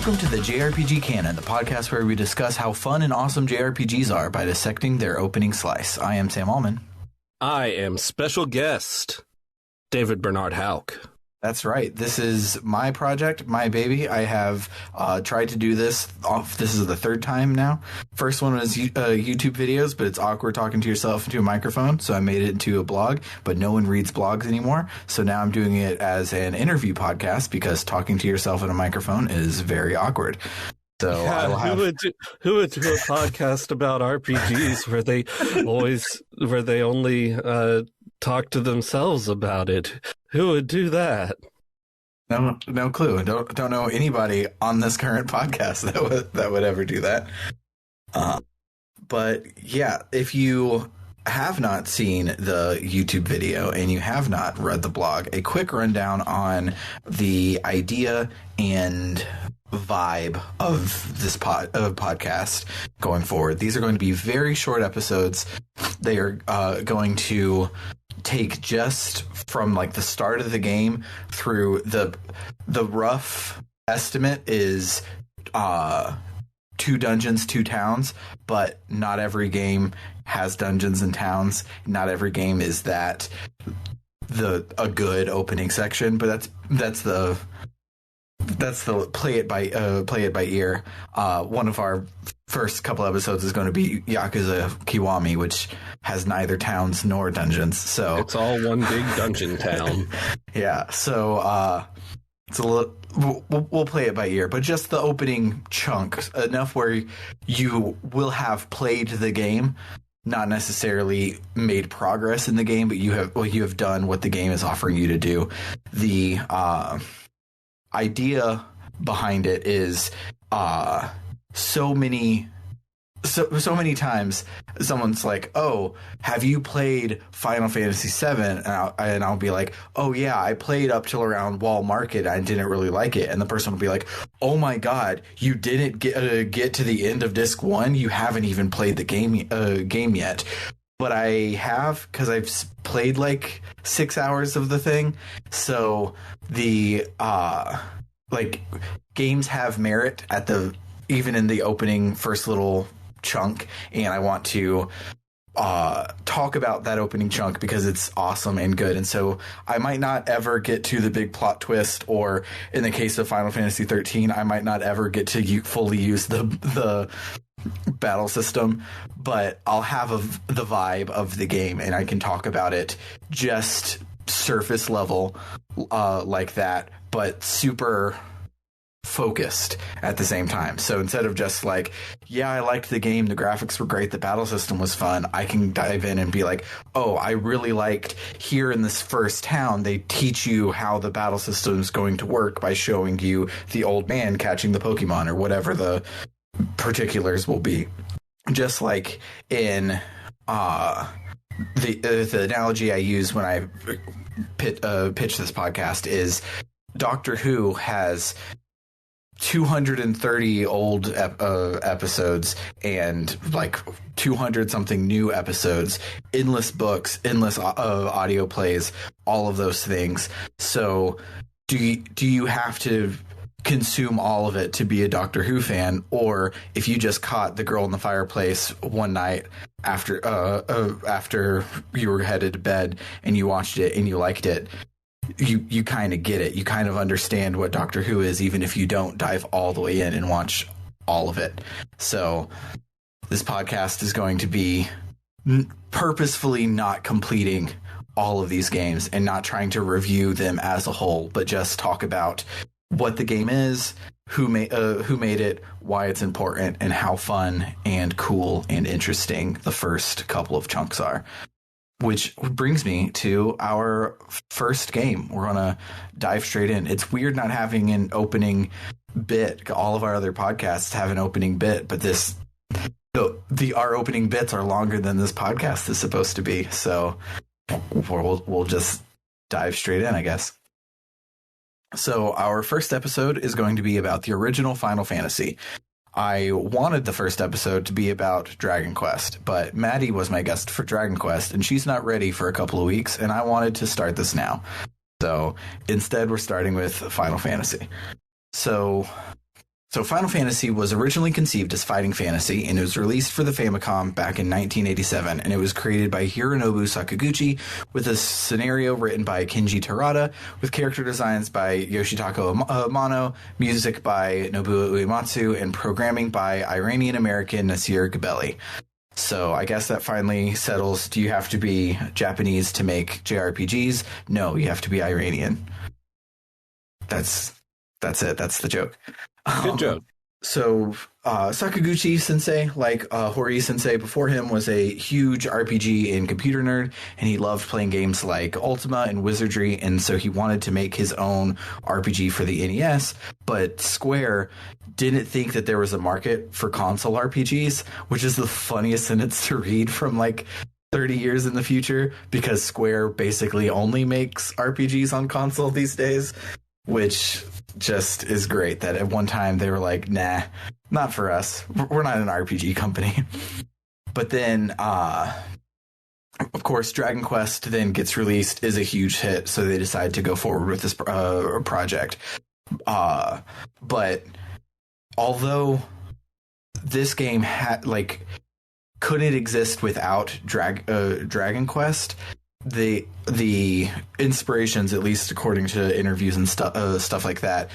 Welcome to the JRPG Canon, the podcast where we discuss how fun and awesome JRPGs are by dissecting their opening slice. I am Sam Allman. I am special guest, David Bernard Houck. That's right. This is my project, my baby. I have tried to do this. This is the third time now. First one was YouTube videos, but it's awkward talking to yourself into a microphone, so I made it into a blog, but no one reads blogs anymore. So now I'm doing it as an interview podcast because talking to yourself in a microphone is very awkward. So yeah, I will have... who would do a podcast about RPGs where they only talk to themselves about it? Who would do that? No clue. Don't know anybody on this current podcast that would ever do that. But yeah, if you have not seen the YouTube video and you have not read the blog, a quick rundown on the idea and vibe of this podcast going forward. These are going to be very short episodes. They are going to take just from like the start of the game through the rough estimate is 2 dungeons, 2 towns, but not every game has dungeons and towns. Not every game is that a good opening section, but that's the play it by ear. One of our first couple episodes is going to be Yakuza Kiwami, which has neither towns nor dungeons. So it's all one big dungeon town. Yeah. So it's a little. We'll play it by ear, but just the opening chunk, enough where you will have played the game, not necessarily made progress in the game, but you have done what the game is offering you to do. The idea behind it is so many times someone's like, oh, have you played Final Fantasy VII? And I'll be like, oh yeah, I played up till around Wall Market. I didn't really like it. And the person will be like, oh my God, you didn't get to the end of disc 1. You haven't even played the game yet. But I have, because I've played like 6 hours of the thing. So the games have merit even in the opening first little chunk, and I want to talk about that opening chunk because it's awesome and good. And so I might not ever get to the big plot twist, or in the case of Final Fantasy 13, I might not ever get to fully use the battle system, but I'll have the vibe of the game, and I can talk about it just surface level like that, but super focused at the same time. So instead of just like, yeah, I liked the game, the graphics were great, the battle system was fun, I can dive in and be like, oh, I really liked here in this first town, they teach you how the battle system is going to work by showing you the old man catching the Pokemon or whatever the particulars will be. Just like in the analogy I use when I pitch this podcast is Doctor Who has 230 old episodes and like 200 something new episodes, endless books, endless audio plays, all of those things. So do you have to consume all of it to be a Doctor Who fan? Or if you just caught The Girl in the Fireplace one night after you were headed to bed and you watched it and you liked it, you kind of get it. You kind of understand what Doctor Who is, even if you don't dive all the way in and watch all of it. So this podcast is going to be purposefully not completing all of these games and not trying to review them as a whole, but just talk about what the game is, who made it, why it's important, and how fun and cool and interesting the first couple of chunks are. Which brings me to our first game. We're going to dive straight in. It's weird not having an opening bit. All of our other podcasts have an opening bit, but our opening bits are longer than this podcast is supposed to be. So we'll just dive straight in, I guess. So our first episode is going to be about the original Final Fantasy. I wanted the first episode to be about Dragon Quest, but Maddie was my guest for Dragon Quest, and she's not ready for a couple of weeks, and I wanted to start this now. So instead, we're starting with Final Fantasy. So So Final Fantasy was originally conceived as fighting fantasy, and it was released for the Famicom back in 1987, and it was created by Hironobu Sakaguchi, with a scenario written by Kenji Terada, with character designs by Yoshitaka Amano, music by Nobuo Uematsu, and programming by Iranian-American Nasir Gabelli. So I guess that finally settles, do you have to be Japanese to make JRPGs? No, you have to be Iranian. That's it. That's the joke. Good joke. So Sakaguchi Sensei, like Hori Sensei before him, was a huge RPG and computer nerd, and he loved playing games like Ultima and Wizardry, and so he wanted to make his own RPG for the NES, but Square didn't think that there was a market for console RPGs, which is the funniest sentence to read from like 30 years in the future, because Square basically only makes RPGs on console these days, which just is great that at one time they were like, nah, not for us. We're not an RPG company. But then, of course, Dragon Quest then gets released, is a huge hit, so they decide to go forward with this project. But although this game couldn't exist without Dragon Quest, the inspirations, at least according to interviews and stuff like that,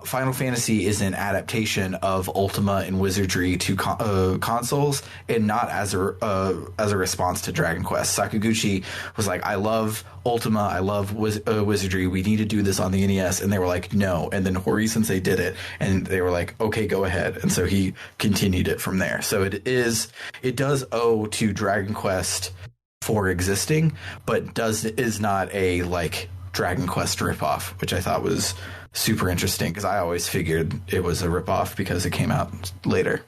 Final Fantasy is an adaptation of Ultima and Wizardry to consoles, and not as a response to Dragon Quest. Sakaguchi was like, I love Ultima, I love Wizardry, we need to do this on the NES, and they were like, no. And then Hori Sensei did it, and they were like, okay, go ahead. And so he continued it from there. So it does owe to Dragon Quest for existing, but is not a like Dragon Quest ripoff, which I thought was super interesting, because I always figured it was a ripoff because it came out later.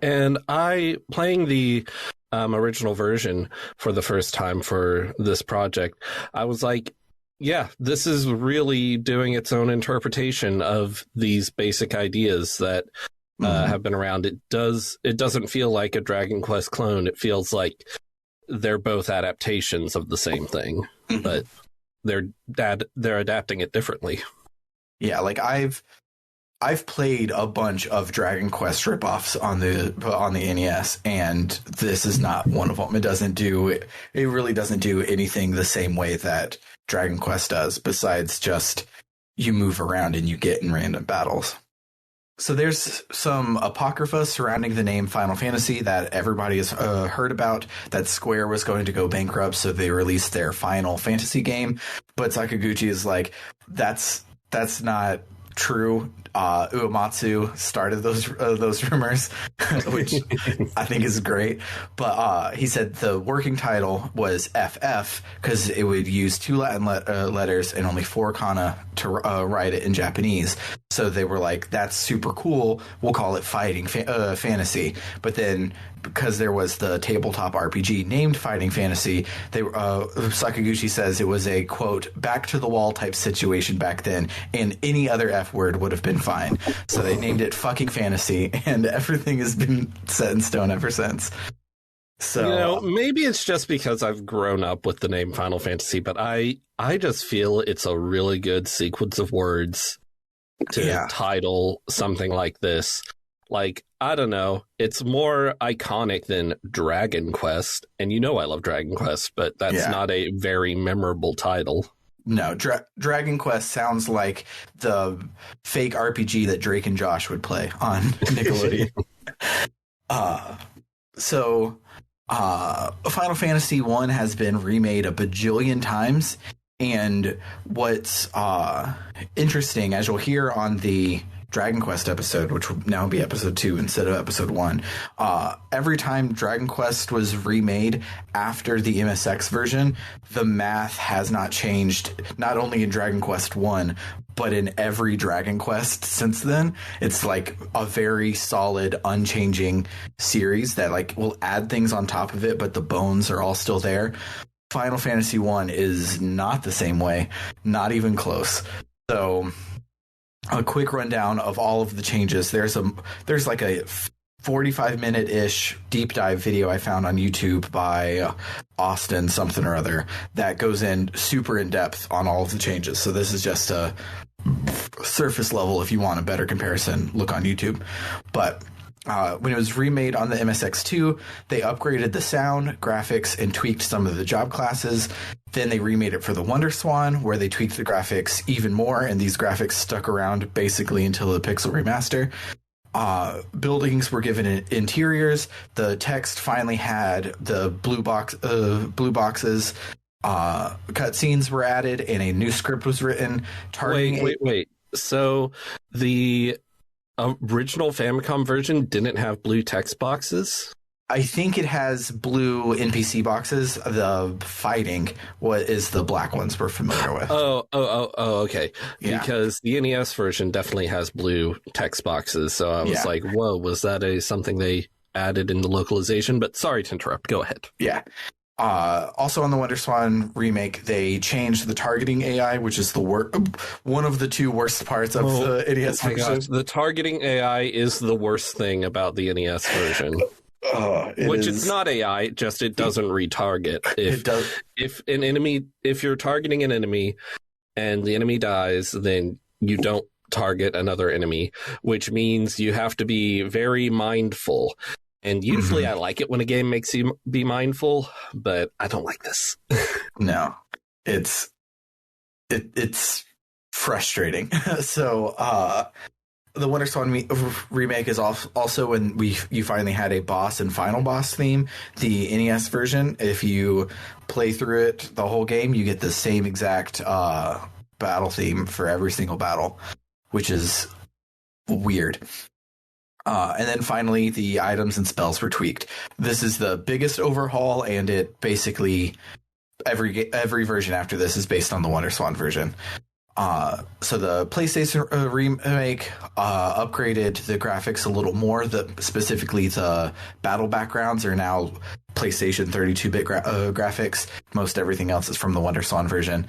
And playing the original version for the first time for this project, I was like, yeah, this is really doing its own interpretation of these basic ideas that have been around. It doesn't feel like a Dragon Quest clone. It feels like they're both adaptations of the same thing, but they're adapting it differently. Yeah, like I've played a bunch of Dragon Quest ripoffs on the NES, and this is not one of them. It really doesn't do anything the same way that Dragon Quest does, besides just you move around and you get in random battles. So there's some apocrypha surrounding the name Final Fantasy that everybody has heard about, that Square was going to go bankrupt, so they released their Final Fantasy game. But Sakaguchi is like, that's not true. Uematsu started those rumors, which I think is great. But he said the working title was FF because it would use 2 Latin letters and only 4 kana to write it in Japanese. So they were like, that's super cool. We'll call it Fighting Fantasy. But then, because there was the tabletop RPG named Fighting Fantasy, Sakaguchi says it was a, quote, back to the wall type situation back then, and any other F word would have been fine. So they named it fucking Fantasy, and everything has been set in stone ever since. So maybe it's just because I've grown up with the name Final Fantasy, but I just feel it's a really good sequence of words to title something like this. Like, I don't know, it's more iconic than Dragon Quest, and I love Dragon Quest, but that's not a very memorable title. No, Dragon Quest sounds like the fake RPG that Drake and Josh would play on Nickelodeon. Final Fantasy 1 has been remade a bajillion times, and what's interesting, as you'll hear on the Dragon Quest episode, which will now be episode 2 instead of episode 1, every time Dragon Quest was remade after the MSX version, the math has not changed, not only in Dragon Quest 1, but in every Dragon Quest since then. It's like a very solid, unchanging series that like will add things on top of it, but the bones are all still there. Final Fantasy 1 is not the same way, not even close. So a quick rundown of all of the changes. There's like a 45-minute-ish deep dive video I found on YouTube by Austin something or other that goes in super in depth on all of the changes. So this is just a surface level. If you want a better comparison, look on YouTube. But when it was remade on the MSX2, they upgraded the sound, graphics, and tweaked some of the job classes. Then they remade it for the WonderSwan, where they tweaked the graphics even more, and these graphics stuck around basically until the Pixel Remaster. Buildings were given interiors. The text finally had the blue boxes. Cutscenes were added, and a new script was written. Wait. So the original Famicom version didn't have blue text boxes? I think it has blue NPC boxes. The fighting is the black ones we're familiar with. Oh, okay. Yeah. Because the NES version definitely has blue text boxes. So I was like, whoa, was that something they added in the localization? But sorry to interrupt. Go ahead. Yeah. Also on the WonderSwan remake, they changed the targeting AI, which is one of the two worst parts of the NES version. Gosh, the targeting AI is the worst thing about the NES version. It's not AI, just it doesn't retarget. If you're targeting an enemy and the enemy dies, then you don't target another enemy, which means you have to be very mindful. And usually I like it when a game makes you be mindful, but I don't like this. No, it's frustrating. So, the WonderSwan remake is also when you finally had a boss and final boss theme. The NES version, if you play through it the whole game, you get the same exact battle theme for every single battle, which is weird. And then finally, the items and spells were tweaked. This is the biggest overhaul, and it basically every version after this is based on the WonderSwan version. So the PlayStation remake upgraded the graphics a little more. Specifically, the battle backgrounds are now PlayStation 32-bit graphics. Most everything else is from the WonderSwan version.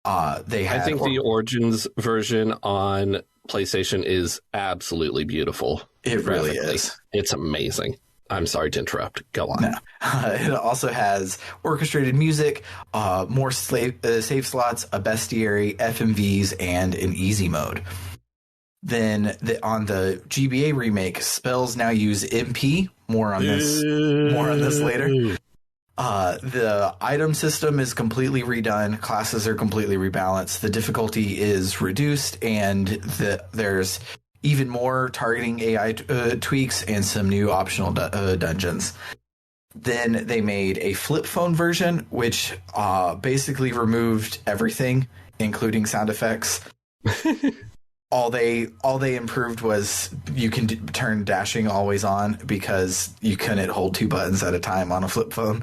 I think the Origins version on PlayStation is absolutely beautiful. It really is. It's amazing. I'm sorry to interrupt. Go on. No. It also has orchestrated music, more save slots, a bestiary, FMVs, and an easy mode. Then on the GBA remake, spells now use MP. More on this later. The item system is completely redone. Classes are completely rebalanced. The difficulty is reduced, and there's even more targeting AI tweaks and some new optional dungeons. Then they made a flip phone version, which basically removed everything, including sound effects. All they improved was you can turn dashing always on, because you couldn't hold two buttons at a time on a flip phone.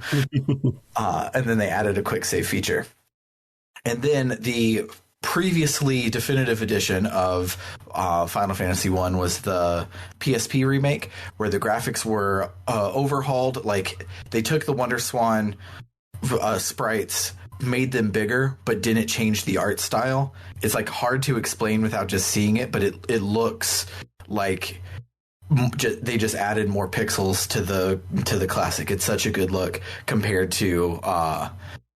And then they added a quick save feature. And then the previously definitive edition of Final Fantasy I was the PSP remake, where the graphics were overhauled. Like, they took the WonderSwan sprites, made them bigger, but didn't change the art style. It's like hard to explain without just seeing it, but it looks like they just added more pixels to the classic. It's such a good look compared to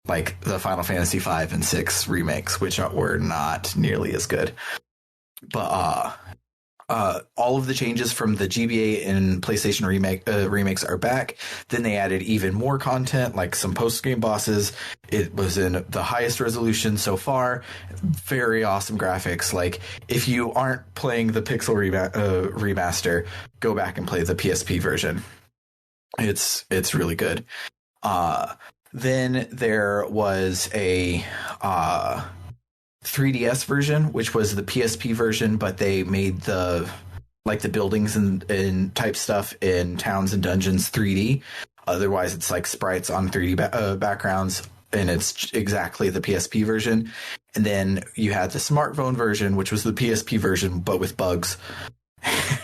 like the Final Fantasy V and VI remakes, which were not nearly as good. But all of the changes from the GBA and PlayStation remakes are back. Then they added even more content, like some post-game bosses. It was in the highest resolution so far. Very awesome graphics. Like, if you aren't playing the Pixel remaster, go back and play the PSP version. It's really good. Then there was a 3DS version, which was the PSP version, but they made the buildings and type stuff in towns and dungeons 3D. Otherwise, it's like sprites on 3D backgrounds, and it's exactly the PSP version. And then you had the smartphone version, which was the PSP version, but with bugs.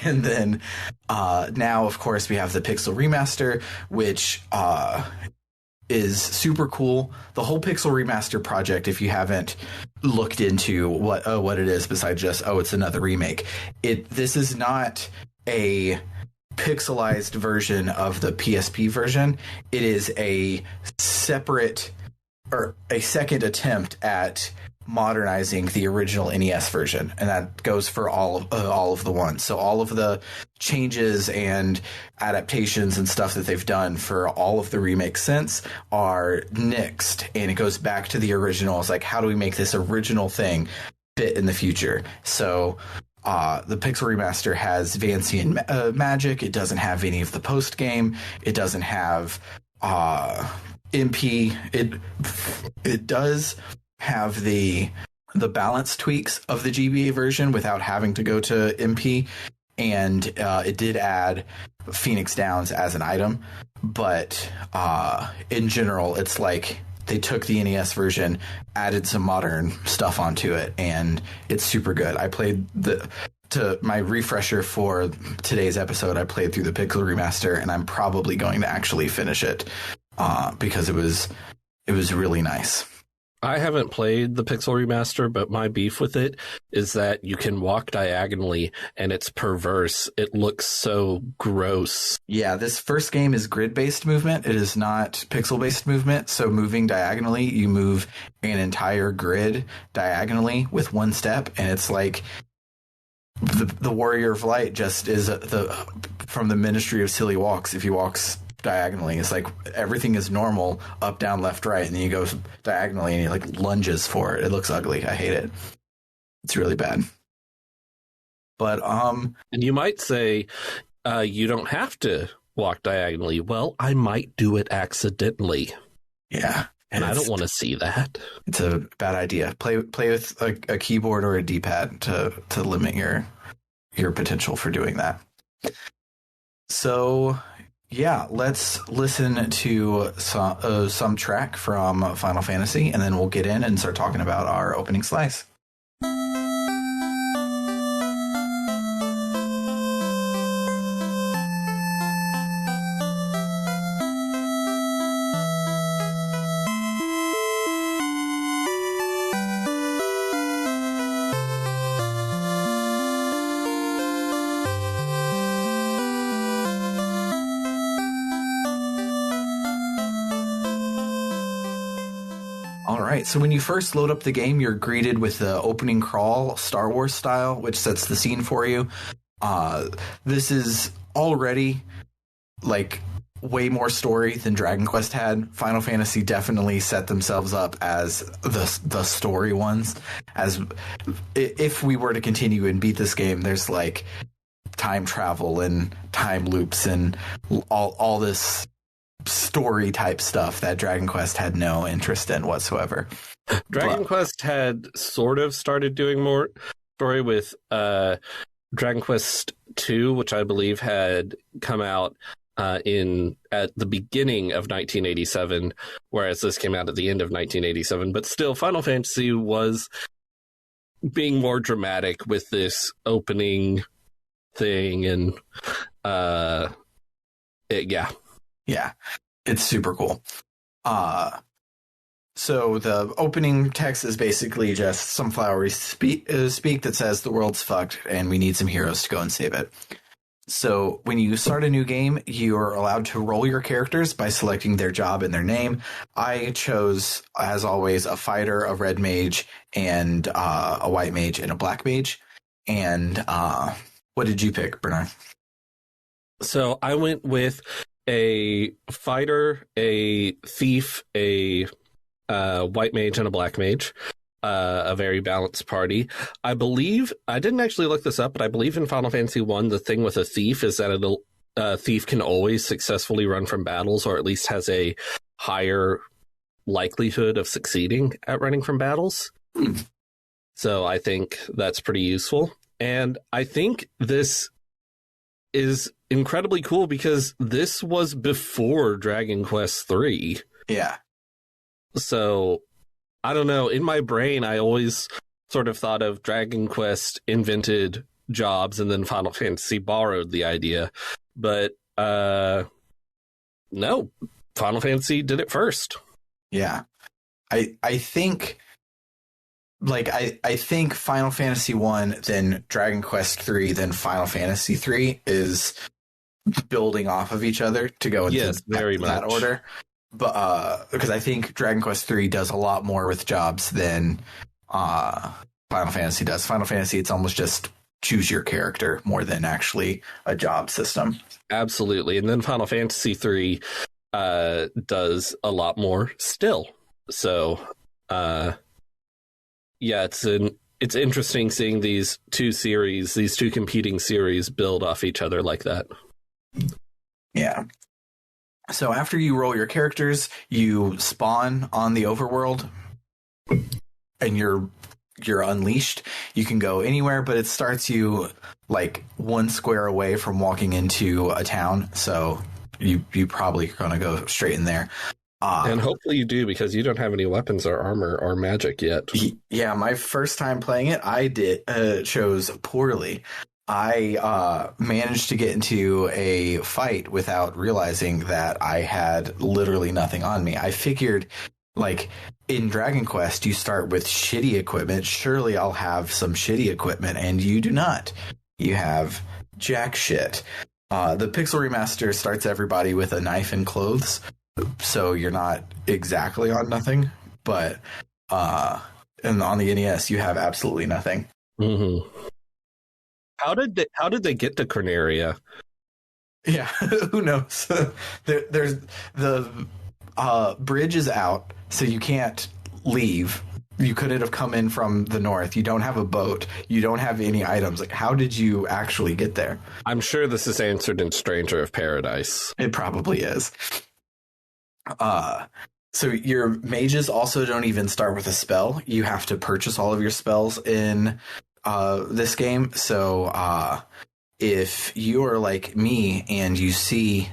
And then now, of course, we have the Pixel Remaster, which is super cool. The whole Pixel Remaster project, if you haven't looked into what it is besides just, it's another remake, this is not a pixelized version of the PSP version. It is a separate or a second attempt at modernizing the original NES version, and that goes for all of the ones. So all of the changes and adaptations and stuff that they've done for all of the remakes since are nixed, and it goes back to the original. It's like, how do we make this original thing fit in the future? So the Pixel Remaster has Vancian magic. It doesn't have any of the post game. It doesn't have MP. It does have the balance tweaks of the GBA version without having to go to MP, and it did add Phoenix Downs as an item, but in general, it's like they took the NES version, added some modern stuff onto it, and it's super good. I played to my refresher for today's episode, I played through the Pixel Remaster, and I'm probably going to actually finish it because it was really nice. I haven't played the Pixel Remaster, but my beef with it is that you can walk diagonally, and it's perverse. It looks so gross. Yeah, this first game is grid-based movement. It is not pixel-based movement. So moving diagonally, you move an entire grid diagonally with one step, and it's like the Warrior of Light just is from the Ministry of Silly Walks. If he walks diagonally, it's like everything is normal, up, down, left, right, and then you go diagonally and he like lunges for it. It looks ugly. I hate it. It's really bad. But and you might say you don't have to walk diagonally. Well, I might do it accidentally. Yeah, and I don't want to see that. It's a bad idea. Play with a keyboard or a D-pad to limit your potential for doing that. So yeah, let's listen to some track from Final Fantasy, and then we'll get in and start talking about our opening slice. So when you first load up the game, you're greeted with the opening crawl, Star Wars style, which sets the scene for you. This is already like way more story than Dragon Quest had. Final Fantasy definitely set themselves up as the story ones. As if we were to continue and beat this game, there's like time travel and time loops and all this story type stuff that Dragon Quest had no interest in whatsoever. Dragon Quest had sort of started doing more story with Dragon Quest 2, which I believe had come out at the beginning of 1987, whereas this came out at the end of 1987. But still, Final Fantasy was being more dramatic with this opening thing, and Yeah, it's super cool. So the opening text is basically just some flowery speak that says the world's fucked and we need some heroes to go and save it. So when you start a new game, you're allowed to roll your characters by selecting their job and their name. I chose, as always, a fighter, a red mage, and a white mage, and a black mage. And what did you pick, Bernard? So I went with a fighter, a thief, a white mage, and a black mage. A very balanced party. I believe, I didn't actually look this up, but I believe in Final Fantasy 1, the thing with a thief is that a thief can always successfully run from battles, or at least has a higher likelihood of succeeding at running from battles. So I think that's pretty useful. And I think this is incredibly cool because this was before Dragon Quest 3. Yeah. So I don't know. In my brain, I always sort of thought of Dragon Quest invented jobs and then Final Fantasy borrowed the idea. But no, Final Fantasy did it first. Yeah. I think I think Final Fantasy 1, then Dragon Quest 3, then Final Fantasy 3 is building off of each other to go into that order. But because I think Dragon Quest 3 does a lot more with jobs than Final Fantasy does. Final Fantasy, it's almost just choose your character more than actually a job system. Absolutely. And then Final Fantasy 3 does a lot more still. So, yeah, it's interesting seeing these two competing series build off each other like that. Yeah. So after you roll your characters, you spawn on the overworld and you're unleashed. You can go anywhere, but it starts you like one square away from walking into a town. So you probably are going to go straight in there. And hopefully you do, because you don't have any weapons or armor or magic yet. Yeah, my first time playing it, chose poorly. I managed to get into a fight without realizing that I had literally nothing on me. I figured, like, in Dragon Quest, you start with shitty equipment. Surely I'll have some shitty equipment, and you do not. You have jack shit. The Pixel Remaster starts everybody with a knife and clothes, so you're not exactly on nothing. But and on the NES, you have absolutely nothing. Mm-hmm. How did they get to Corneria? Yeah, who knows? There's the bridge is out, so you can't leave. You couldn't have come in from the north. You don't have a boat. You don't have any items. Like, how did you actually get there? I'm sure this is answered in Stranger of Paradise. It probably is. So your mages also don't even start with a spell. You have to purchase all of your spells in this game. So if you are like me and you see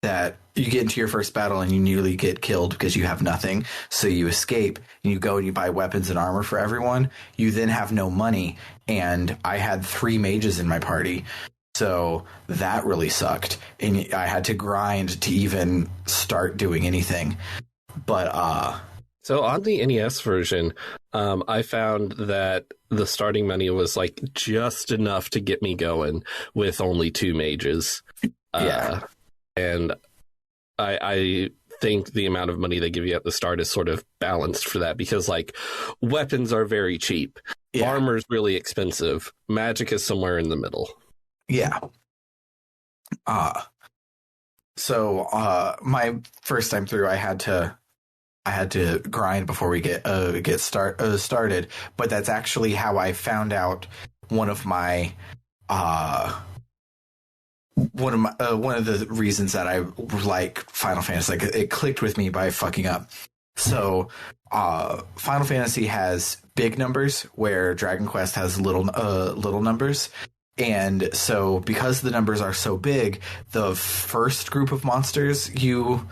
that you get into your first battle and you nearly get killed because you have nothing, so you escape and you go and you buy weapons and armor for everyone, you then have no money. And I had 3 mages in my party, so that really sucked, and I had to grind to even start doing anything. But so on the NES version, I found that the starting money was like just enough to get me going with only 2 mages. Yeah. And I think the amount of money they give you at the start is sort of balanced for that, because like weapons are very cheap. Yeah. Armor's really expensive. Magic is somewhere in the middle. Yeah. So my first time through, I had to grind before we get started, but that's actually how I found out one of the reasons that I like Final Fantasy. Like, it clicked with me by fucking up. So Final Fantasy has big numbers where Dragon Quest has little numbers. And so because the numbers are so big, the first group of monsters you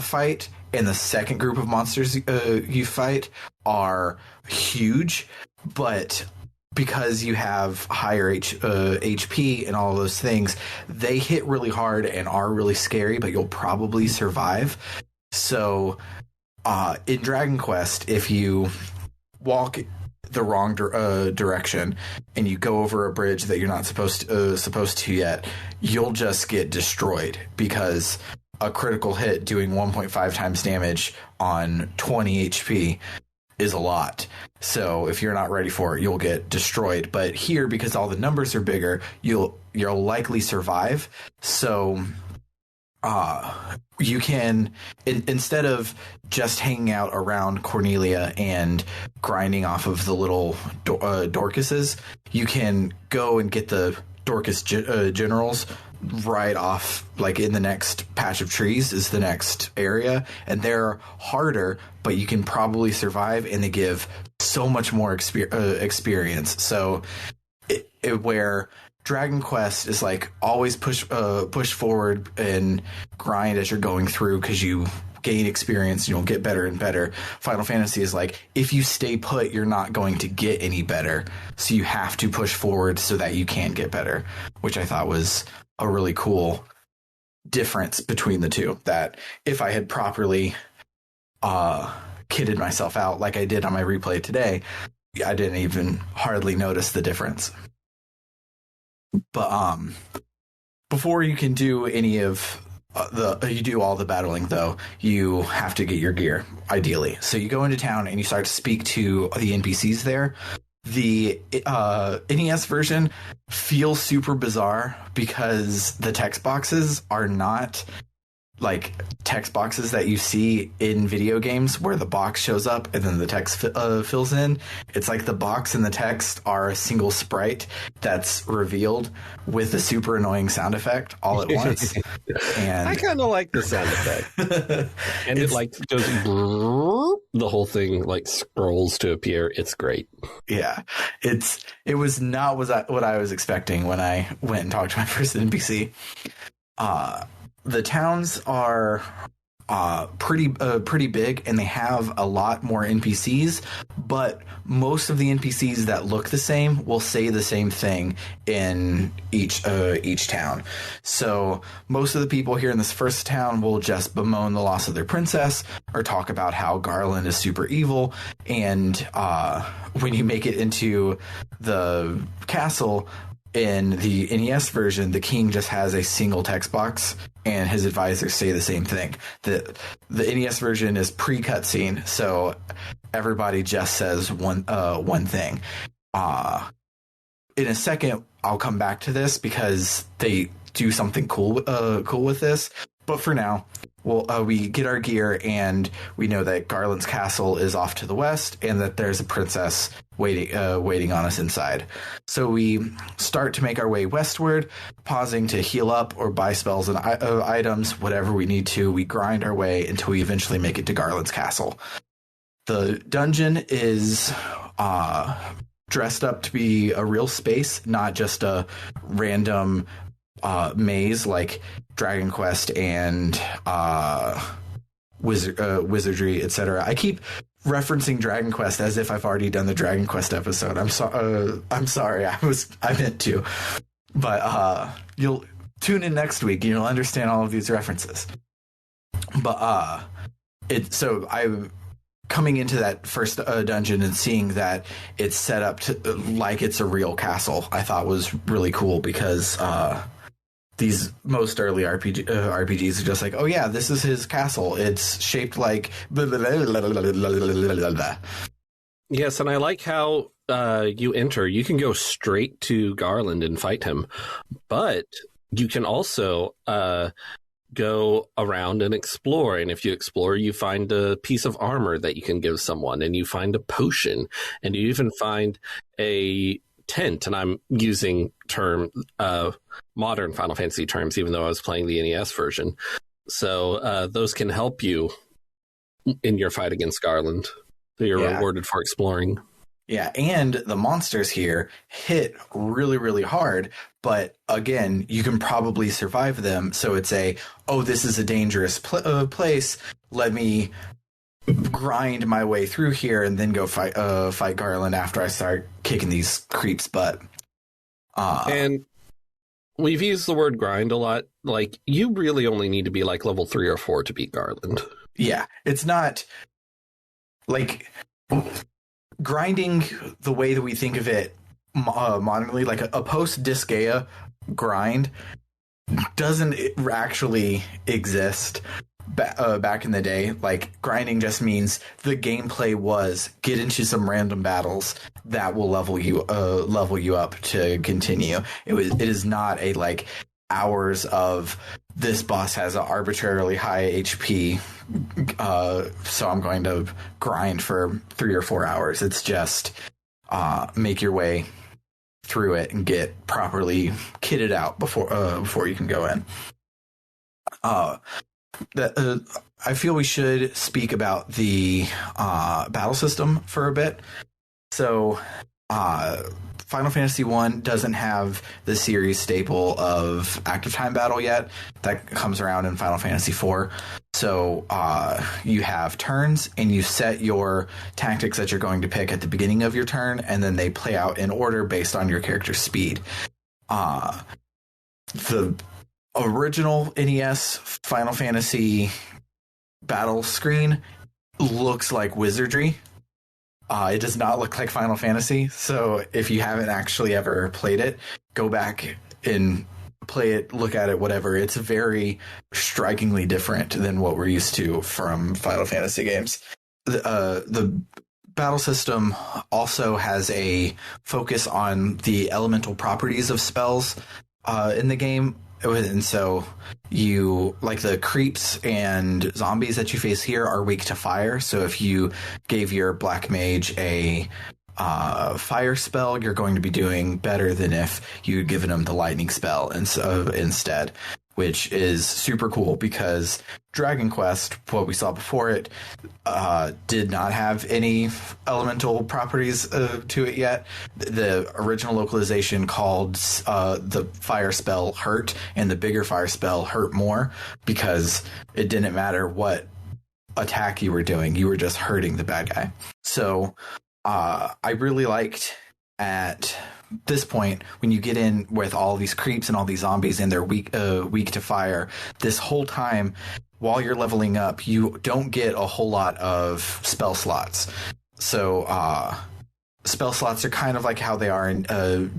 fight and the second group of monsters you fight are huge, but because you have higher HP and all of those things, they hit really hard and are really scary, but you'll probably survive. So in Dragon Quest, if you walk the wrong direction and you go over a bridge that you're not supposed to yet, you'll just get destroyed, because a critical hit doing 1.5 times damage on 20 HP is a lot. So if you're not ready for it, you'll get destroyed. But here, because all the numbers are bigger, you'll likely survive. So you can, instead of just hanging out around Cornelia and grinding off of the little Dorcases, you can go and get the Dorcas generals right off, like in the next patch of trees is the next area, and they're harder, but you can probably survive, and they give so much more experience. So where Dragon Quest is like always push forward and grind as you're going through because you gain experience and you'll get better and better. Final Fantasy is like, if you stay put, you're not going to get any better. So you have to push forward so that you can get better, which I thought was a really cool difference between the two, that if I had properly kitted myself out like I did on my replay today, I didn't even hardly notice the difference. But before you can do any of you do all the battling, though, you have to get your gear, ideally. So you go into town and you start to speak to the NPCs there. The NES version feels super bizarre because the text boxes are not like text boxes that you see in video games where the box shows up and then the text fills in. It's like the box and the text are a single sprite that's revealed with a super annoying sound effect all at once. And I kind of like the sound effect. And it like goes, the whole thing like scrolls to appear. It's great. Yeah, it was not what I was expecting when I went and talked to my first NPC. The towns are pretty big, and they have a lot more NPCs, but most of the NPCs that look the same will say the same thing in each town. So most of the people here in this first town will just bemoan the loss of their princess or talk about how Garland is super evil. And when you make it into the castle, in the NES version, the king just has a single text box, and his advisors say the same thing. The NES version is pre-cutscene, so everybody just says one thing. In a second, I'll come back to this because they do something cool with this. But for now, we get our gear, and we know that Garland's castle is off to the west, and that there's a princess waiting on us inside. So we start to make our way westward, pausing to heal up or buy spells and items, whatever we need to. We grind our way until we eventually make it to Garland's castle. The dungeon is dressed up to be a real space, not just a random maze like Dragon Quest and Wizardry, etc. I keep referencing Dragon Quest as if I've already done the Dragon Quest episode. I'm sorry. I meant to, but you'll tune in next week and you'll understand all of these references. But I'm coming into that first dungeon and seeing that it's set up to like it's a real castle, I thought was really cool, because these most early RPGs are just like, oh yeah, this is his castle. It's shaped like blah, blah, blah, blah, blah, blah, blah. Yes, and I like how you enter. You can go straight to Garland and fight him, but you can also go around and explore. And if you explore, you find a piece of armor that you can give someone, and you find a potion, and you even find a tent. And I'm using modern Final Fantasy terms, even though I was playing the NES version. So those can help you in your fight against Garland. You're rewarded for exploring. Yeah, and the monsters here hit really, really hard, but again, you can probably survive them. So it's this is a dangerous place. Let me grind my way through here and then go fight Garland after I start kicking these creeps' butt. And we've used the word grind a lot. Like, you really only need to be like level 3 or 4 to beat Garland. Yeah, it's not like grinding the way that we think of it modernly, like a post-Disgaea grind doesn't actually exist back in the day. Like, grinding just means the gameplay was get into some random battles that will level you up to continue. It is not a like hours of this boss has an arbitrarily high HP, so I'm going to grind for 3 or 4 hours. It's just make your way through it and get properly kitted out before you can go in. I feel we should speak about the battle system for a bit. So, Final Fantasy I doesn't have the series staple of active time battle yet. That comes around in Final Fantasy IV. So you have turns, and you set your tactics that you're going to pick at the beginning of your turn, and then they play out in order based on your character's speed. The original NES Final Fantasy battle screen looks like wizardry. It does not look like Final Fantasy. So if you haven't actually ever played it, go back and play it, look at it, whatever. It's very strikingly different than what we're used to from Final Fantasy games. The battle system also has a focus on the elemental properties of spells in the game. And so you, like, the creeps and zombies that you face here are weak to fire. So if you gave your black mage a fire spell, you're going to be doing better than if you had given them the lightning spell instead, which is super cool because Dragon Quest, what we saw before it, did not have any elemental properties to it yet. The original localization called the fire spell Hurt, and the bigger fire spell Hurt More, because it didn't matter what attack you were doing, you were just hurting the bad guy. So I really liked at this point, when you get in with all these creeps and all these zombies and they're weak to fire, this whole time while you're leveling up, you don't get a whole lot of spell slots. So spell slots are kind of like how they are in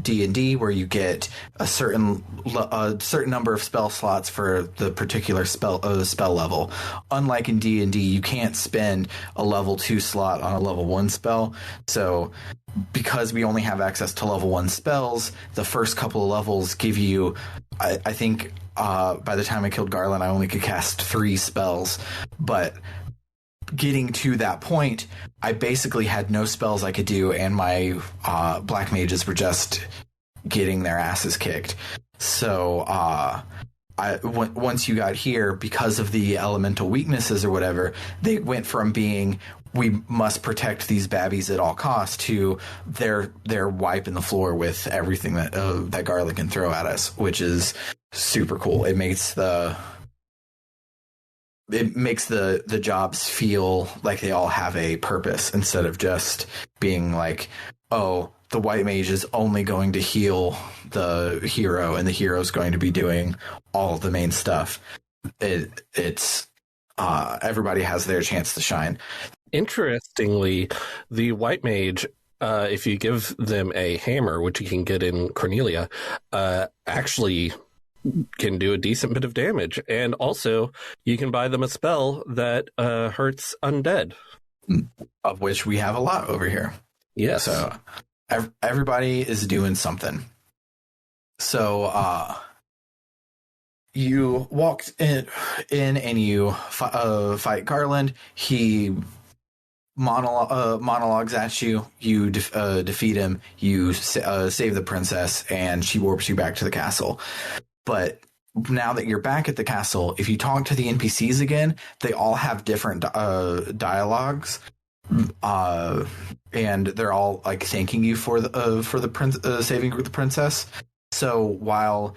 D&D, where you get a certain number of spell slots for the particular spell level. Unlike in D&D, you can't spend a level 2 slot on a level 1 spell. So because we only have access to level 1 spells, the first couple of levels give you, I think by the time I killed Garland, I only could cast 3 spells. But getting to that point, I basically had no spells I could do, and my black mages were just getting their asses kicked. So once you got here, because of the elemental weaknesses or whatever, they went from being, we must protect these babbies at all costs, to they're wiping the floor with everything that Garland can throw at us, which is super cool. It makes the jobs feel like they all have a purpose, instead of just being like, oh, the white mage is only going to heal the hero and the hero's going to be doing all of the main stuff. It's everybody has their chance to shine. Interestingly, the white mage, if you give them a hammer, which you can get in Cornelia, actually can do a decent bit of damage. And also, you can buy them a spell that hurts undead, of which we have a lot over here. Yes. So everybody is doing something. So you walked in and you fight Garland. He monologues at you. You defeat him. You save the princess, and she warps you back to the castle. But now that you're back at the castle, if you talk to the NPCs again, they all have different dialogues, and they're all like thanking you for the saving the princess. So while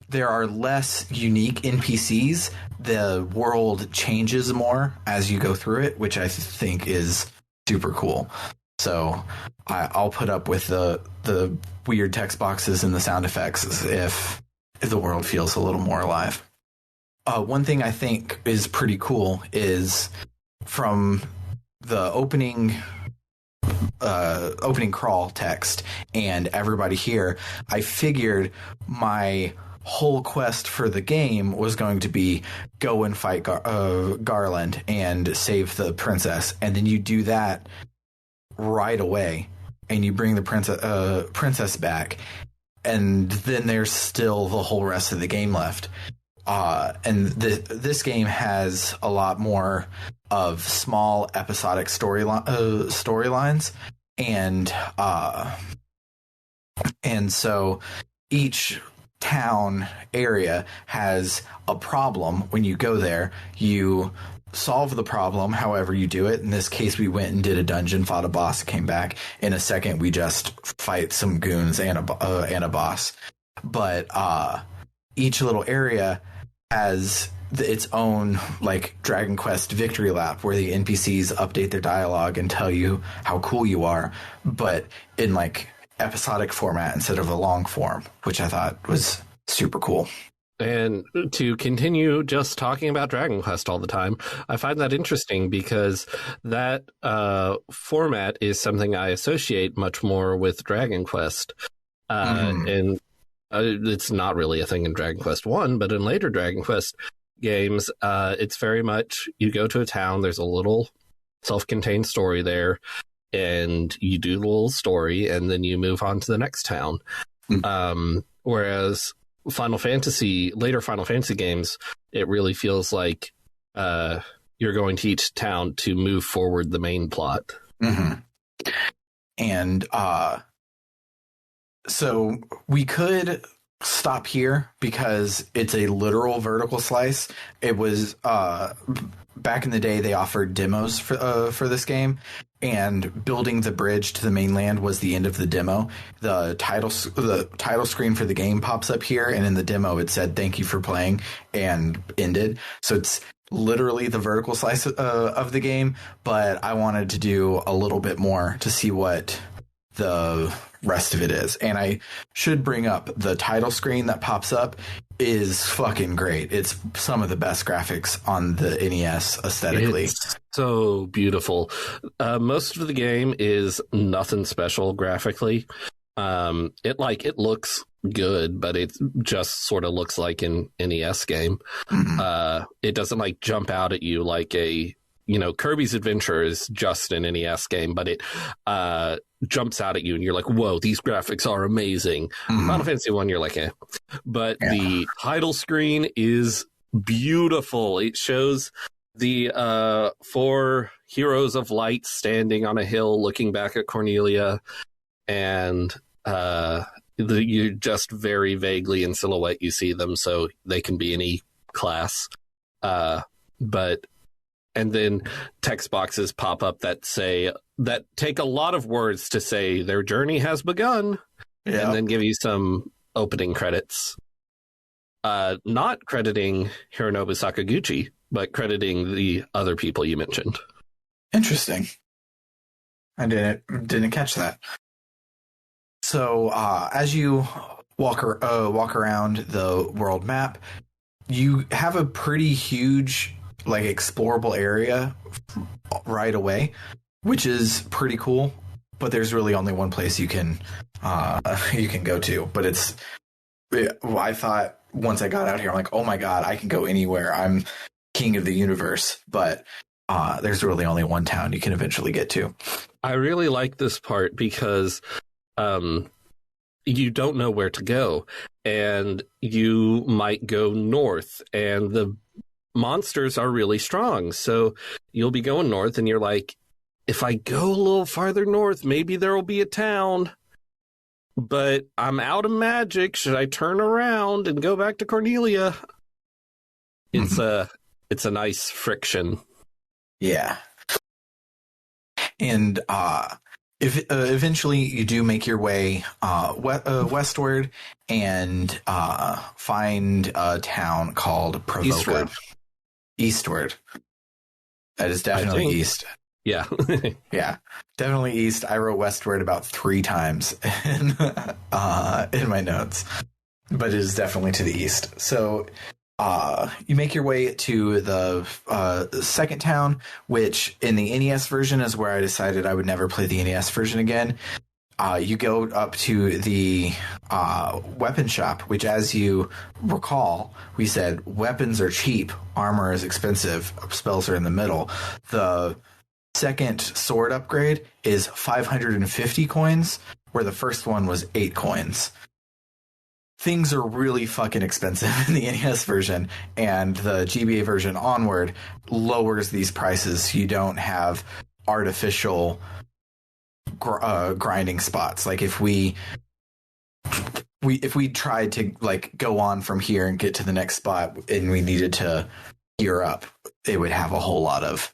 there are less unique NPCs, the world changes more as you go through it, which I think is super cool. So I'll put up with the weird text boxes and the sound effects if the world feels a little more alive. One thing I think is pretty cool is from the opening crawl text and everybody here, I figured my whole quest for the game was going to be go and fight Garland and save the princess, and then you do that right away and you bring the princess back, and then there's still the whole rest of the game left. And this game has a lot more of small episodic storylines, and so each town area has a problem. When you go there, you solve the problem however you do it. In this case, we went and did a dungeon, fought a boss, came back. In a second, we just fight some goons and a boss. But each little area has its own like Dragon Quest victory lap, where the NPCs update their dialogue and tell you how cool you are, but in like episodic format instead of a long form, which I thought was super cool. And to continue just talking about Dragon Quest all the time, I find that interesting because that format is something I associate much more with Dragon Quest. And it's not really a thing in Dragon Quest 1, but in later Dragon Quest games, it's very much you go to a town, there's a little self-contained story there, and you do the little story, and then you move on to the next town. Whereas later Final Fantasy games, it really feels like you're going to each town to move forward the main plot. And so we could stop here because it's a literal vertical slice. It was back in the day they offered demos for this game, and building the bridge to the mainland was the end of the demo. The title screen for the game pops up here, and in the demo it said "Thank you for playing" and ended. So it's literally the vertical slice of the game, but I wanted to do a little bit more to see what the rest of it is. And I should bring up the title screen that pops up is fucking great. It's some of the best graphics on the NES aesthetically. It's so beautiful. Most of the game is nothing special graphically. It looks good, but it just sort of looks like an NES game. It doesn't like jump out at you like Kirby's Adventure is just an NES game, but it jumps out at you and you're like, whoa, these graphics are amazing. Final Fantasy 1, you're like, eh. But the title screen is beautiful. It shows the 4 heroes of light standing on a hill looking back at Cornelia, and you just very vaguely in silhouette you see them, so they can be any class. And then text boxes pop up that take a lot of words to say their journey has begun, and then give you some opening credits. Not crediting Hironobu Sakaguchi, but crediting the other people you mentioned. Interesting. I didn't catch that. So as you walk around the world map, you have a pretty huge explorable area right away, which is pretty cool. But there's really only one place you can go to. But I thought once I got out here, I'm like, oh my god, I can go anywhere. I'm king of the universe. But there's really only one town you can eventually get to. I really like this part because you don't know where to go, and you might go north, and the monsters are really strong. So you'll be going north, and you're like, if I go a little farther north, maybe there will be a town, but I'm out of magic. Should I turn around and go back to Cornelia? It's a nice friction. Yeah. And if eventually you do make your way westward and find a town called Pravoka. Eastward. That is definitely east. Yeah. Yeah, definitely east. I wrote westward about 3 times in my notes, but it is definitely to the east. So you make your way to the second town, which in the NES version is where I decided I would never play the NES version again. You go up to the weapon shop, which, as you recall, we said weapons are cheap, armor is expensive, spells are in the middle. The second sword upgrade is 550 coins, where the first one was 8 coins. Things are really fucking expensive in the NES version, and the GBA version onward lowers these prices. You don't have artificial grinding spots. Like if we tried to go on from here and get to the next spot and we needed to gear up, it would have a whole lot of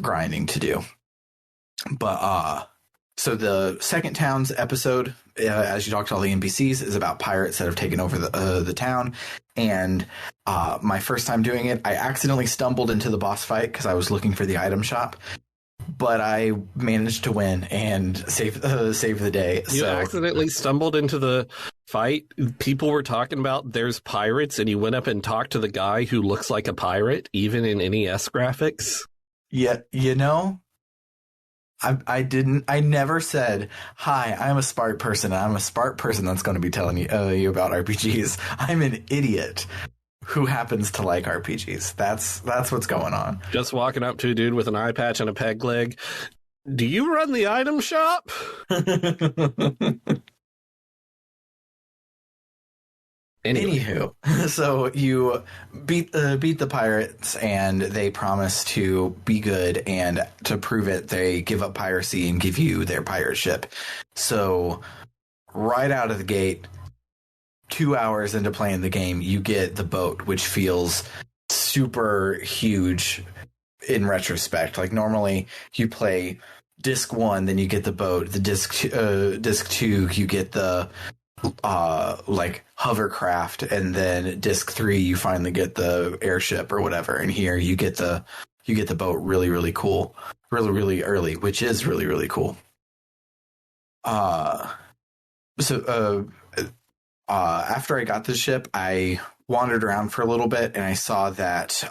grinding to do. But so the second town's episode, as you talk to all the NPCs, is about pirates that have taken over the town. And my first time doing it, I accidentally stumbled into the boss fight because I was looking for the item shop. But I managed to win and save the day. You accidentally stumbled into the fight. People were talking about there's pirates, and you went up and talked to the guy who looks like a pirate, even in NES graphics. Yeah, I never said, hi, I'm a smart person. And I'm a smart person that's going to be telling you about RPGs. I'm an idiot who happens to like RPGs. That's what's going on. Just walking up to a dude with an eye patch and a peg leg. Do you run the item shop? Anywho, so you beat the pirates, and they promise to be good, and to prove it, they give up piracy and give you their pirate ship. So right out of the gate, 2 hours into playing the game, you get the boat, which feels super huge in retrospect. Like normally you play disc 1, then you get the boat. The disc 2, you get the like hovercraft, and then disc 3 you finally get the airship or whatever, and here you get the boat really cool, really early, which is really cool. After I got the ship, I wandered around for a little bit, and I saw that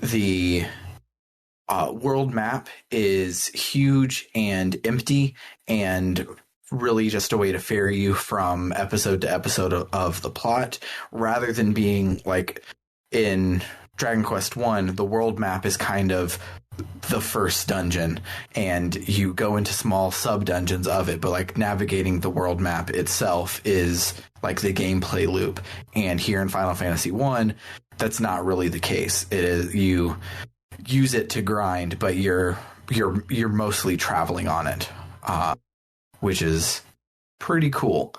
the world map is huge and empty, and really just a way to ferry you from episode to episode of the plot, rather than being like in Dragon Quest 1, the world map is kind of the first dungeon, and you go into small sub dungeons of it, but like navigating the world map itself is like the gameplay loop. And here in Final Fantasy 1, that's not really the case. It is, you use it to grind, but you're mostly traveling on it. Which is pretty cool.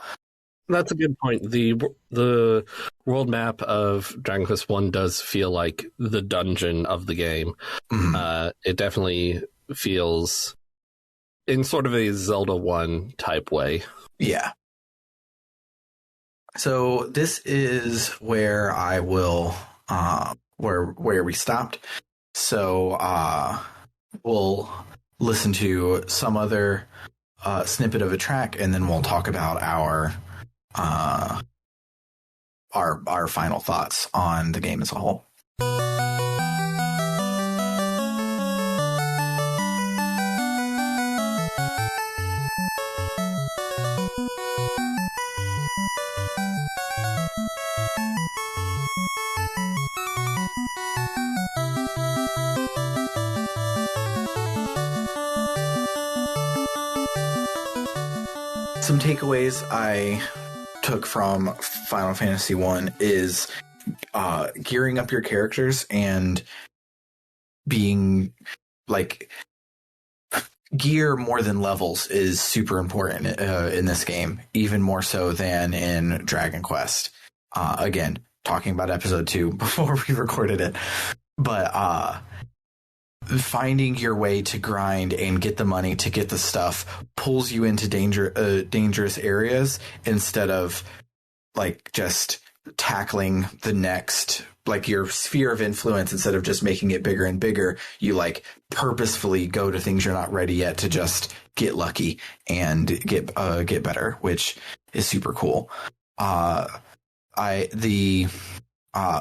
That's a good point. The world map of Dragon Quest 1 does feel like the dungeon of the game. Mm-hmm. It definitely feels in sort of a Zelda 1 type way. Yeah. So this is where I will where we stopped. So we'll listen to some other snippet of a track, and then we'll talk about our final thoughts on the game as a whole. Some takeaways I took from Final Fantasy 1 is gearing up your characters and being like gear more than levels is super important in this game, even more so than in Dragon Quest. Again, talking about episode 2 before we recorded it, but finding your way to grind and get the money to get the stuff pulls you into dangerous areas, instead of like just tackling the next, like your sphere of influence. Instead of just making it bigger and bigger, you like purposefully go to things you're not ready yet to just get lucky and get better, which is super cool. The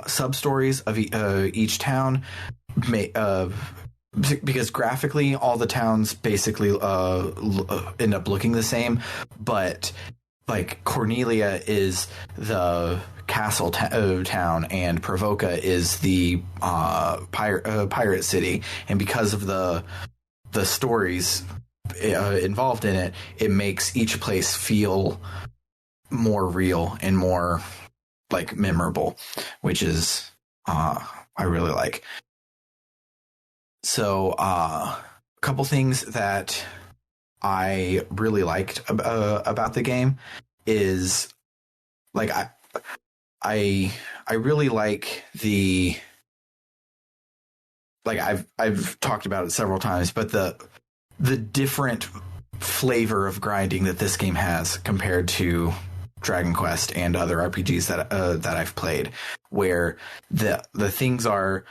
sub stories of each town because graphically all the towns basically end up looking the same, but like Cornelia is the castle town, and Pravoka is the pirate city, and because of the stories involved in it, it makes each place feel more real and more like memorable, which is I really like. So a couple things that I really liked about the game is like I really like the, like I've talked about it several times, but the different flavor of grinding that this game has compared to Dragon Quest and other RPGs that I've played, where the things are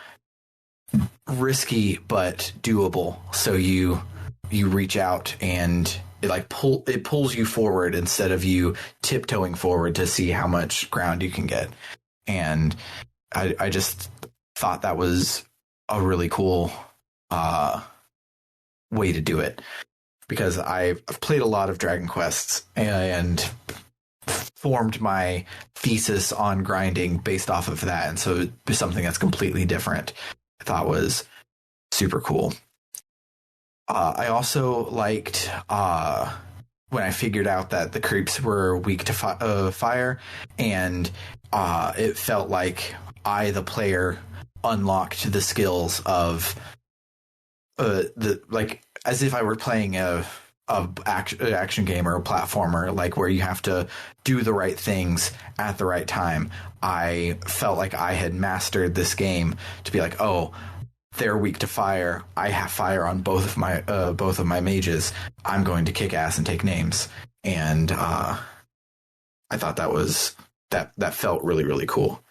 risky but doable. So you reach out and it pulls you forward instead of you tiptoeing forward to see how much ground you can get. And I just thought that was a really cool way to do it, because I've played a lot of Dragon Quests and formed my thesis on grinding based off of that. And so something that's completely different, I thought was super cool. I also liked when I figured out that the creeps were weak to fire, and it felt like I, the player, unlocked the skills of as if I were playing a action game or a platformer, like where you have to do the right things at the right time. I felt like I had mastered this game to be like, oh, they're weak to fire. I have fire on both of my mages. I'm going to kick ass and take names. And I thought that felt really, really cool.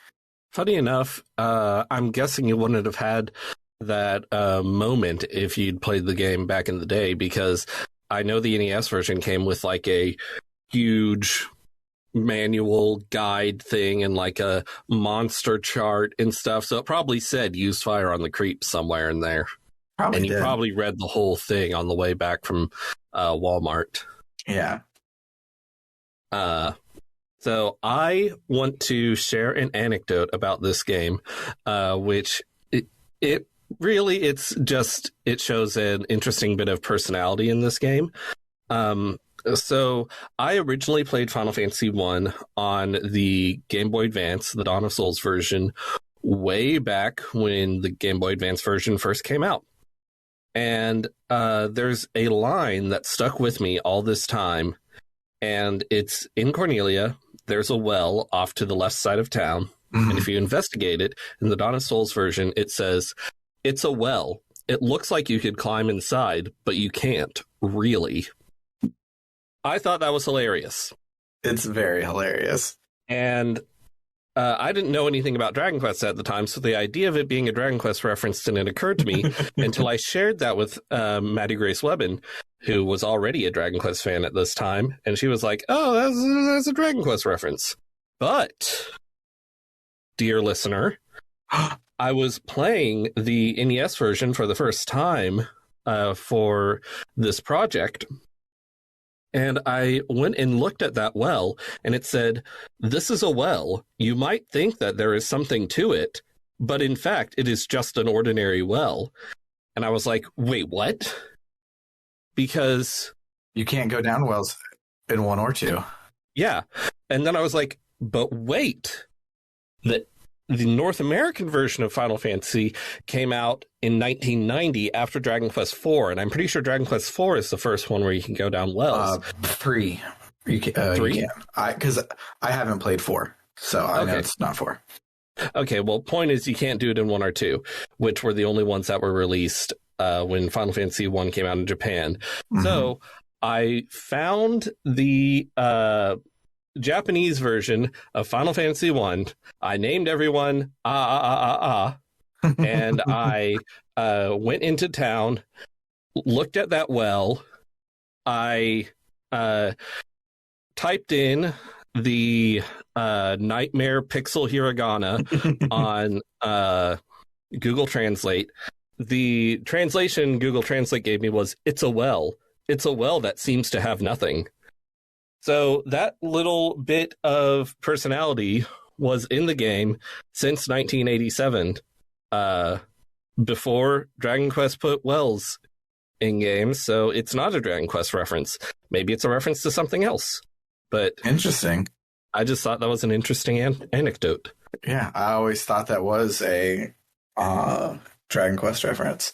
Funny enough, I'm guessing you wouldn't have had that moment if you'd played the game back in the day, because I know the NES version came with like a huge manual guide thing and like a monster chart and stuff. So it probably said use fire on the creeps somewhere in there. And you probably read the whole thing on the way back from Walmart. Yeah. So I want to share an anecdote about this game, which it really, it shows an interesting bit of personality in this game. So I originally played Final Fantasy I on the Game Boy Advance, the Dawn of Souls version, way back when the Game Boy Advance version first came out. And there's a line that stuck with me all this time, and it's in Cornelia. There's a well off to the left side of town. Mm-hmm. And if you investigate it, in the Dawn of Souls version, it says, it's a well. It looks like you could climb inside, but you can't, really. I thought that was hilarious. It's very hilarious. And I didn't know anything about Dragon Quest at the time, so the idea of it being a Dragon Quest reference didn't occur to me until I shared that with Maddie Grace Webben, who was already a Dragon Quest fan at this time. And she was like, oh, that's a Dragon Quest reference. But, dear listener, I was playing the NES version for the first time for this project. And I went and looked at that well, and it said, this is a well. You might think that there is something to it, but in fact, it is just an ordinary well. And I was like, wait, what? Because you can't go down wells in 1 or 2. Yeah. And then I was like, but wait, the North American version of Final Fantasy came out in 1990 after Dragon Quest IV, and I'm pretty sure Dragon Quest IV is the first one where you can go down wells. 3. You can, 3? You can. Because I haven't played 4, so I know it's not 4. Okay, well, point is you can't do it in 1 or 2, which were the only ones that were released when Final Fantasy I came out in Japan. Mm-hmm. So I found the Japanese version of Final Fantasy I named everyone and I went into town, looked at that well. I typed in the nightmare pixel hiragana on Google Translate. The translation Google Translate gave me was, it's a well. It's a well that seems to have nothing. So that little bit of personality was in the game since 1987, before Dragon Quest put wells in games. So it's not a Dragon Quest reference. Maybe it's a reference to something else. But interesting. I just thought that was an interesting anecdote. Yeah, I always thought that was a Dragon Quest reference.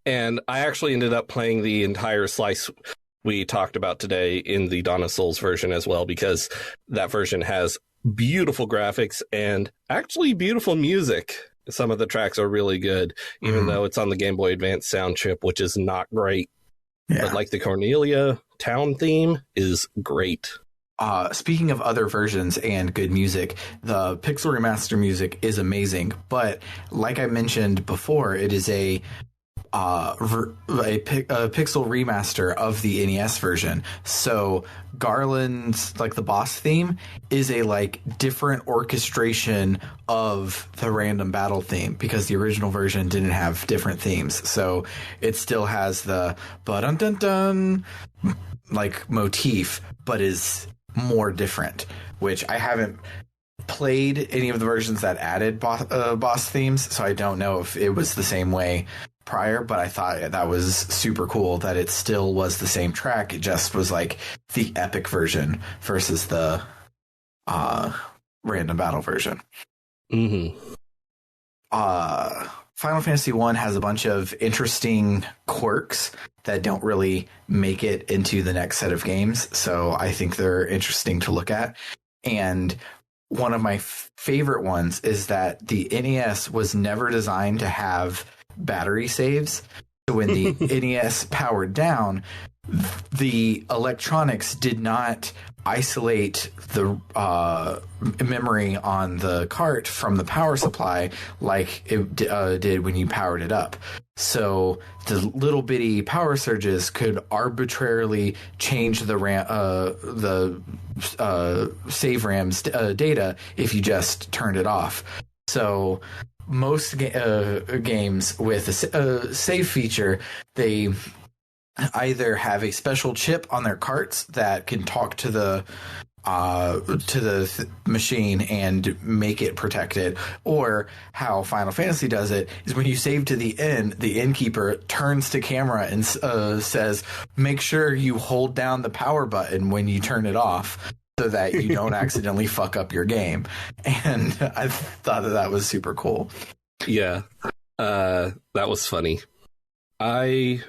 And I actually ended up playing the entire slice we talked about today in the Dawn of Souls version as well, because that version has beautiful graphics and actually beautiful music. Some of the tracks are really good, even though it's on the Game Boy Advance sound chip, which is not great. Yeah. But like the Cornelia town theme is great. Speaking of other versions and good music, the Pixel Remaster music is amazing. But like I mentioned before, it is a pixel remaster of the NES version. So Garland's, like, the boss theme is a, like, different orchestration of the random battle theme, because the original version didn't have different themes. So it still has the ba-dun-dun-dun, like, motif, but is more different, which I haven't played any of the versions that added boss themes, so I don't know if it was the same way prior, but I thought that was super cool that it still was the same track. It just was like the epic version versus the random battle version. Mm-hmm. Final Fantasy 1 has a bunch of interesting quirks that don't really make it into the next set of games, so I think they're interesting to look at. And one of my favorite ones is that the NES was never designed to have battery saves. So when the NES powered down, the electronics did not isolate the memory on the cart from the power supply like it did when you powered it up. So the little bitty power surges could arbitrarily change the save RAM's data if you just turned it off. So most games with a save feature, they either have a special chip on their carts that can talk to the machine and make it protected, or how Final Fantasy does it is when you save to the end, the innkeeper turns to camera and says, make sure you hold down the power button when you turn it off so that you don't accidentally fuck up your game. And I thought that was super cool. Yeah, that was funny. I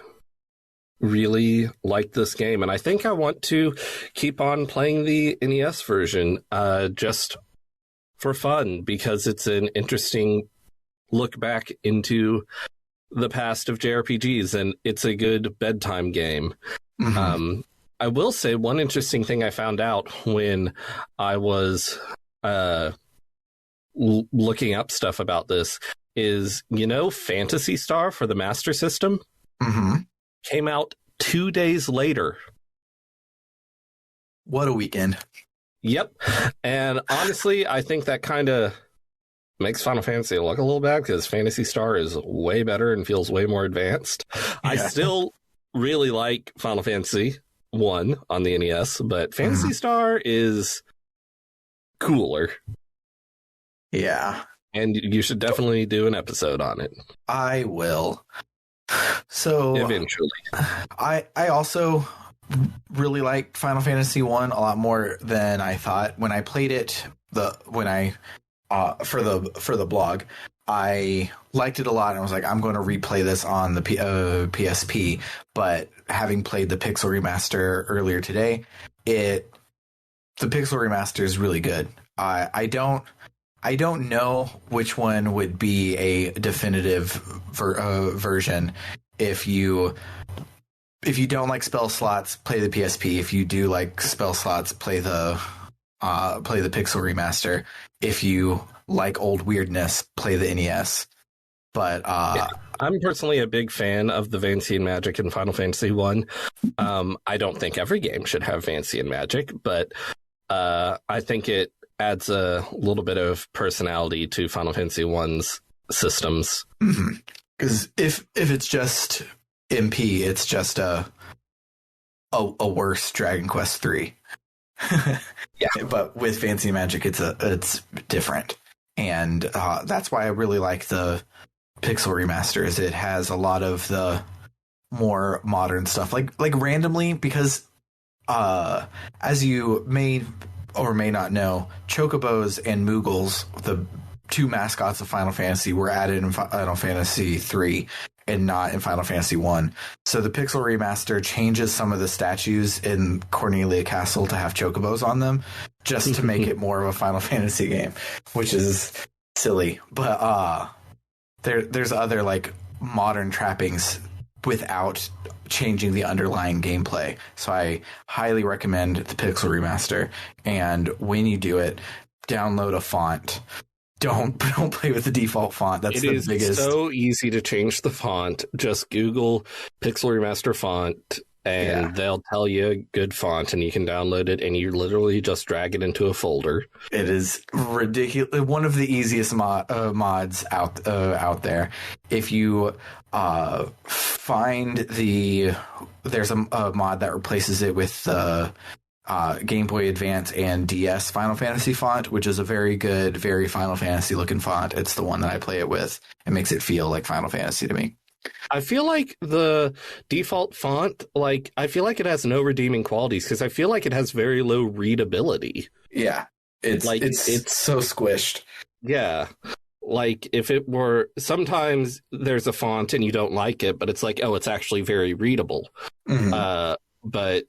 really like this game, and I think I want to keep on playing the NES version just for fun, because it's an interesting look back into the past of JRPGs, and it's a good bedtime game. Mm-hmm. I will say one interesting thing I found out when I was looking up stuff about this is, Phantasy Star for the Master System came out 2 days later. What a weekend. Yep. And honestly, I think that kind of makes Final Fantasy look a little bad, because Phantasy Star is way better and feels way more advanced. Yeah. I still really like Final Fantasy 1 on the NES, but Phantasy Star is cooler. Yeah. And you should definitely do an episode on it. I will. So eventually. I also really liked Final Fantasy 1 a lot more than I thought. When I played it for the blog, I liked it a lot, and I was like, I'm going to replay this on the PSP. But having played the Pixel Remaster earlier today, the Pixel Remaster is really good. I don't know which one would be a definitive version. If you don't like spell slots, play the PSP. If you do like spell slots, play the Pixel Remaster. If you like old weirdness, play the NES. But yeah, I'm personally a big fan of the Fantasy and Magic in Final Fantasy 1. I don't think every game should have Fantasy and Magic, but I think it adds a little bit of personality to Final Fantasy 1's systems. Because if it's just MP, it's just a worse Dragon Quest 3. Yeah, but with Fantasy Magic, it's different, and that's why I really like the Pixel Remaster. Is it has a lot of the more modern stuff, like randomly, because as you may or may not know, Chocobos and Moogles, the two mascots of Final Fantasy, were added in Final Fantasy 3 and not in Final Fantasy 1. So the Pixel Remaster changes some of the statues in Cornelia Castle to have Chocobos on them, just to make it more of a Final Fantasy game, which is silly. But there's other like modern trappings without changing the underlying gameplay. So I highly recommend the Pixel Remaster. And when you do it, download a font don't play with the default font. That's the biggest. It is so easy to change the font. Just Google Pixel Remaster font, and they'll tell you a good font, and you can download it, and you literally just drag it into a folder. It is ridiculous. One of the easiest mods out there. If you find there's a mod that replaces it with the Game Boy Advance and DS Final Fantasy font, which is a very good, very Final Fantasy looking font. It's the one that I play it with. It makes it feel like Final Fantasy to me. I feel like the default font, I feel like it has no redeeming qualities because I feel like it has very low readability. Yeah, it's so squished. Yeah. If it were, sometimes there's a font and you don't like it, but it's it's actually very readable. Mm-hmm. But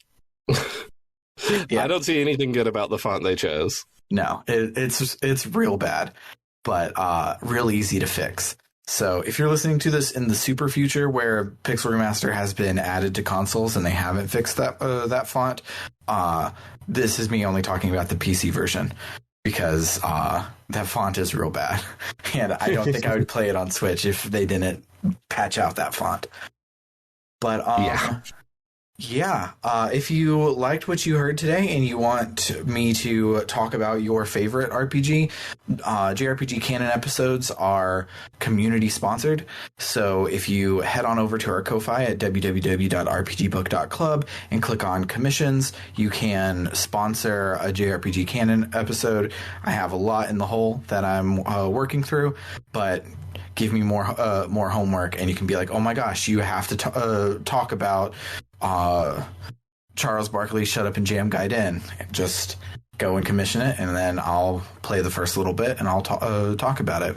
I don't see anything good about the font they chose. No, it's real bad, but real easy to fix. So if you're listening to this in the super future where Pixel Remaster has been added to consoles and they haven't fixed that font, this is me only talking about the PC version because that font is real bad. And I don't think I would play it on Switch if they didn't patch out that font. But if you liked what you heard today and you want me to talk about your favorite RPG, JRPG Canon episodes are community sponsored. So if you head on over to our Ko-Fi at www.rpgbook.club and click on commissions, you can sponsor a JRPG Canon episode. I have a lot in the hole that I'm working through, but give me more homework and you can be like, oh my gosh, you have to talk about Charles Barkley's Shut Up and Jam Gaiden. Just go and commission it, and then I'll play the first little bit and I'll talk about it.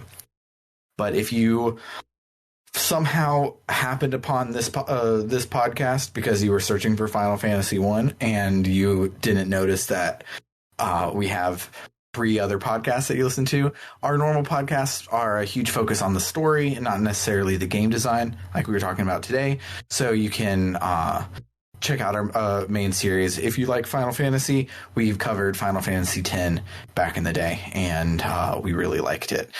But if you somehow happened upon this podcast because you were searching for Final Fantasy 1 and you didn't notice that we have 3 other podcasts that you listen to. Our normal podcasts are a huge focus on the story and not necessarily the game design like we were talking about today. So you can check out our main series. If you like Final Fantasy, we've covered Final Fantasy X back in the day, and we really liked it.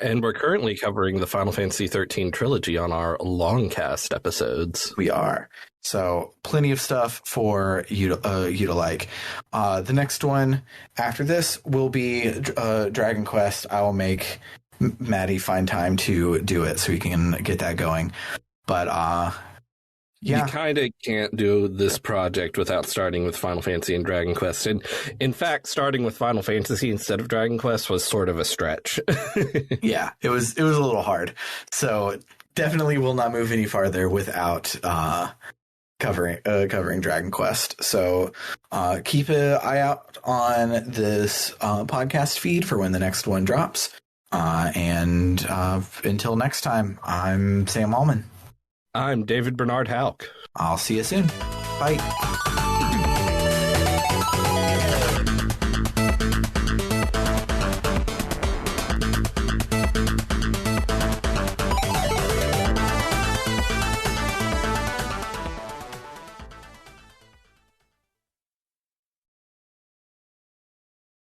And we're currently covering the Final Fantasy 13 trilogy on our Longcast episodes. We are. So plenty of stuff for you to like. The next one after this will be Dragon Quest. I will make Maddie find time to do it so we can get that going. But you kind of can't do this project without starting with Final Fantasy and Dragon Quest. And in fact, starting with Final Fantasy instead of Dragon Quest was sort of a stretch. Yeah, it was a little hard. So definitely will not move any farther without covering Dragon Quest. So keep an eye out on this podcast feed for when the next one drops. And until next time, I'm Sam Allman. I'm David Bernard Houck. I'll see you soon. Bye.